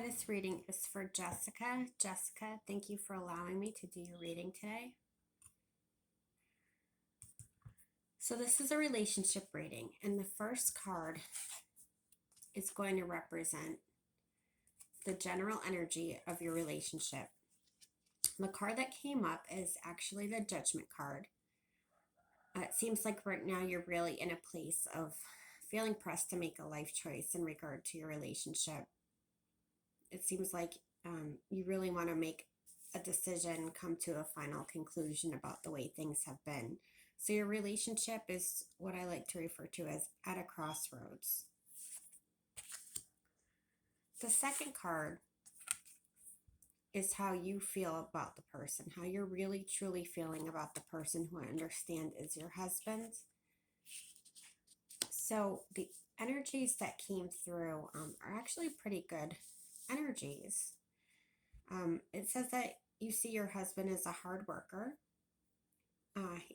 Hi, this reading is for Jessica. Jessica, thank you for allowing me to do your reading today. So this is a relationship reading, and the first card is going to represent the general energy of your relationship. The card that came up is actually the Judgment card. It seems like right now you're really in a place of feeling pressed to make a life choice in regard to your relationship. It seems like you really want to make a decision, come to a final conclusion about the way things have been. So your relationship is what I like to refer to as at a crossroads. The second card is how you feel about the person, how you're really truly feeling about the person who I understand is your husband. So the energies that came through are actually pretty good energies. It says that you see your husband as a hard worker.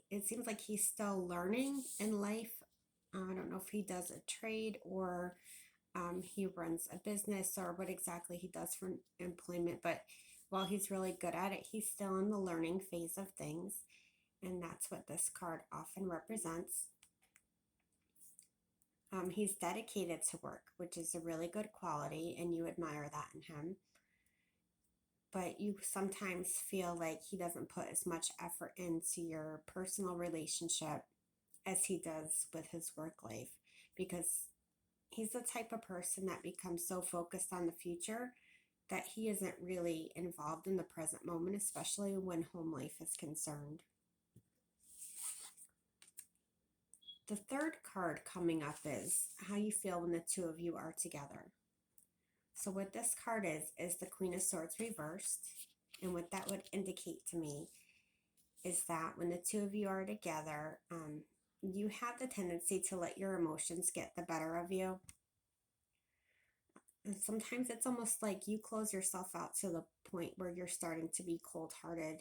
It seems like he's still learning in life. I don't know if he does a trade or he runs a business or what exactly he does for employment, but while he's really good at it, he's still in the learning phase of things, and that's what this card often represents. He's dedicated to work, which is a really good quality, and you admire that in him. But you sometimes feel like he doesn't put as much effort into your personal relationship as he does with his work life, because he's the type of person that becomes so focused on the future that he isn't really involved in the present moment, especially when home life is concerned. The third card coming up is how you feel when the two of you are together. So what this card is the Queen of Swords reversed. And what that would indicate to me is that when the two of you are together, you have the tendency to let your emotions get the better of you. And sometimes it's almost like you close yourself out to the point where you're starting to be cold-hearted,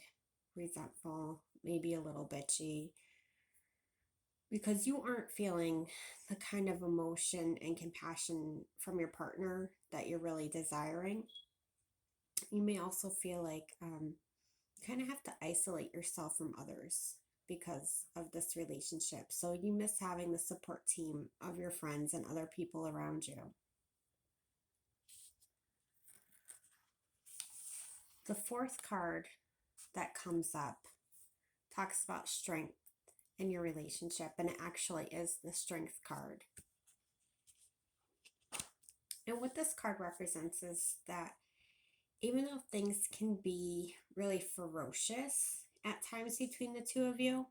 resentful, maybe a little bitchy, because you aren't feeling the kind of emotion and compassion from your partner that you're really desiring. You may also feel like you kind of have to isolate yourself from others because of this relationship. So you miss having the support team of your friends and other people around you. The fourth card that comes up talks about strength in your relationship, and it actually is the Strength card. And what this card represents is that even though things can be really ferocious at times between the two of you,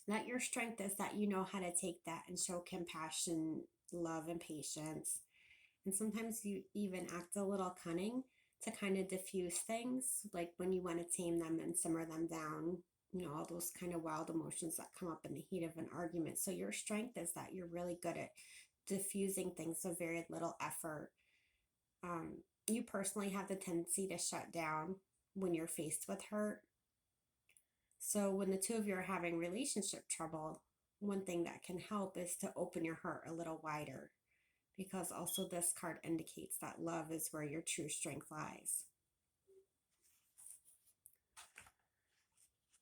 that your strength is that you know how to take that and show compassion, love, and patience. And sometimes you even act a little cunning to kind of diffuse things, like when you want to tame them and simmer them down, all those kind of wild emotions that come up in the heat of an argument. So your strength is that you're really good at diffusing things with very little effort. You personally have the tendency to shut down when you're faced with hurt. So when the two of you are having relationship trouble, one thing that can help is to open your heart a little wider, because also this card indicates that love is where your true strength lies.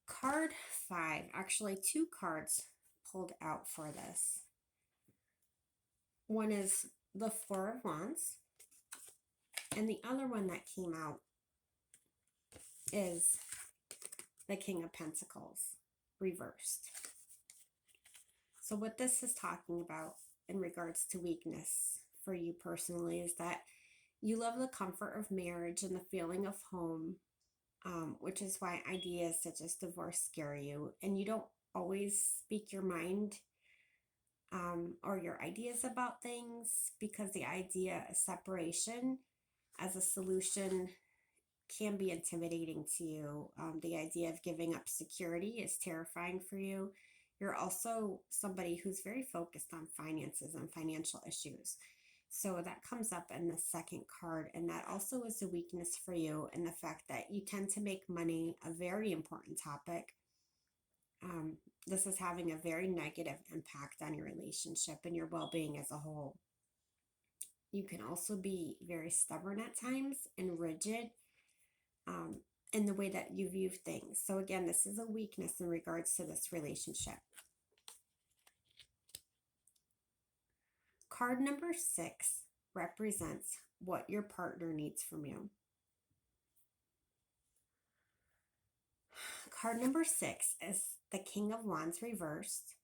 Card 5, actually 2 cards pulled out for this. One is the Four of Wands, and the other one that came out is the King of Pentacles reversed. So what this is talking about in regards to weakness for you personally is that you love the comfort of marriage and the feeling of home, which is why ideas such as divorce scare you, and you don't always speak your mind or your ideas about things, because the idea of separation as a solution can be intimidating to you. The idea of giving up security is terrifying for you. You're also somebody who's very focused on finances and financial issues. So that comes up in the second card, and that also is a weakness for you, in the fact that you tend to make money a very important topic. This is having a very negative impact on your relationship and your well-being as a whole. You can also be very stubborn at times and rigid in the way that you view things. So again, this is a weakness in regards to this relationship. Card number 6 represents what your partner needs from you. Card number 6 is the King of Wands reversed.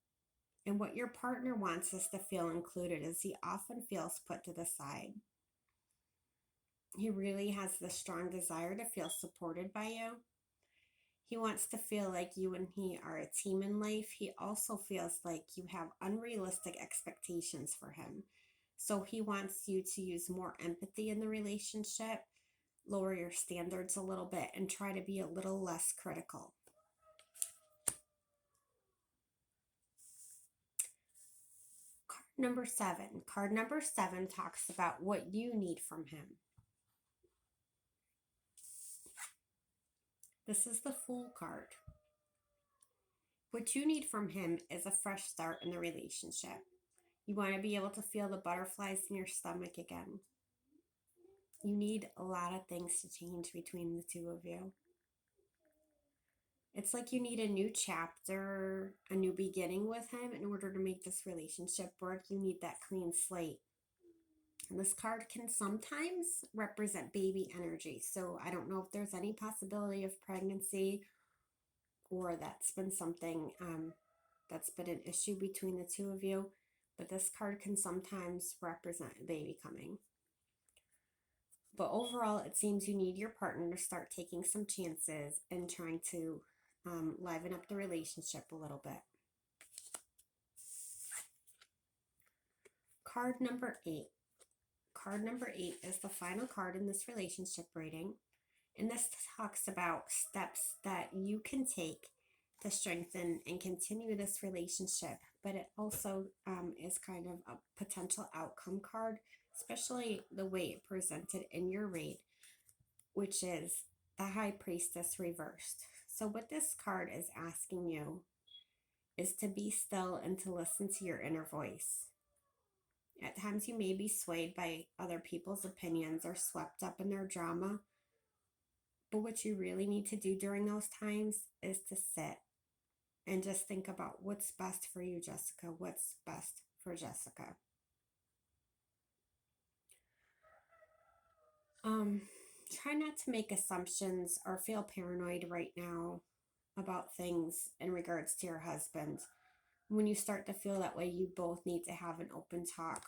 And what your partner wants us to feel included is he often feels put to the side. He really has the strong desire to feel supported by you. He wants to feel like you and he are a team in life. He also feels like you have unrealistic expectations for him. So he wants you to use more empathy in the relationship, lower your standards a little bit, and try to be a little less critical. Card number 7. Card number 7 talks about what you need from him. This is the Fool card. What you need from him is a fresh start in the relationship. You want to be able to feel the butterflies in your stomach again. You need a lot of things to change between the two of you. It's like you need a new chapter, a new beginning with him in order to make this relationship work. You need that clean slate. And this card can sometimes represent baby energy. So I don't know if there's any possibility of pregnancy, or that's been something that's been an issue between the two of you. But this card can sometimes represent a baby coming. But overall, it seems you need your partner to start taking some chances and trying to liven up the relationship a little bit. Card number 8. Card number 8 is the final card in this relationship reading. And this talks about steps that you can take to strengthen and continue this relationship. But it also is kind of a potential outcome card, especially the way it presented in your read, which is the High Priestess reversed. So what this card is asking you is to be still and to listen to your inner voice. At times you may be swayed by other people's opinions or swept up in their drama. But what you really need to do during those times is to sit and just think about what's best for you, Jessica. What's best for Jessica? Try not to make assumptions or feel paranoid right now about things in regards to your husband. When you start to feel that way, you both need to have an open talk.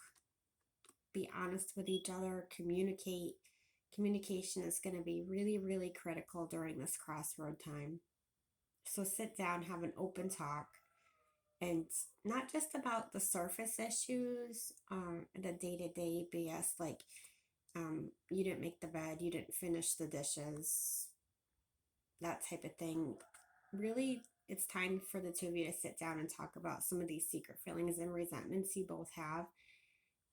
Be honest with each other, communicate. Communication is going to be really, really critical during this crossroad time. So sit down, have an open talk, and not just about the surface issues, the day-to-day BS, like you didn't make the bed, you didn't finish the dishes, that type of thing. Really, it's time for the two of you to sit down and talk about some of these secret feelings and resentments you both have,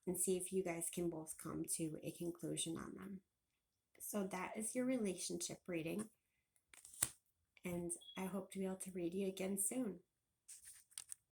and see if you guys can both come to a conclusion on them. So that is your relationship reading, and I hope to be able to read you again soon.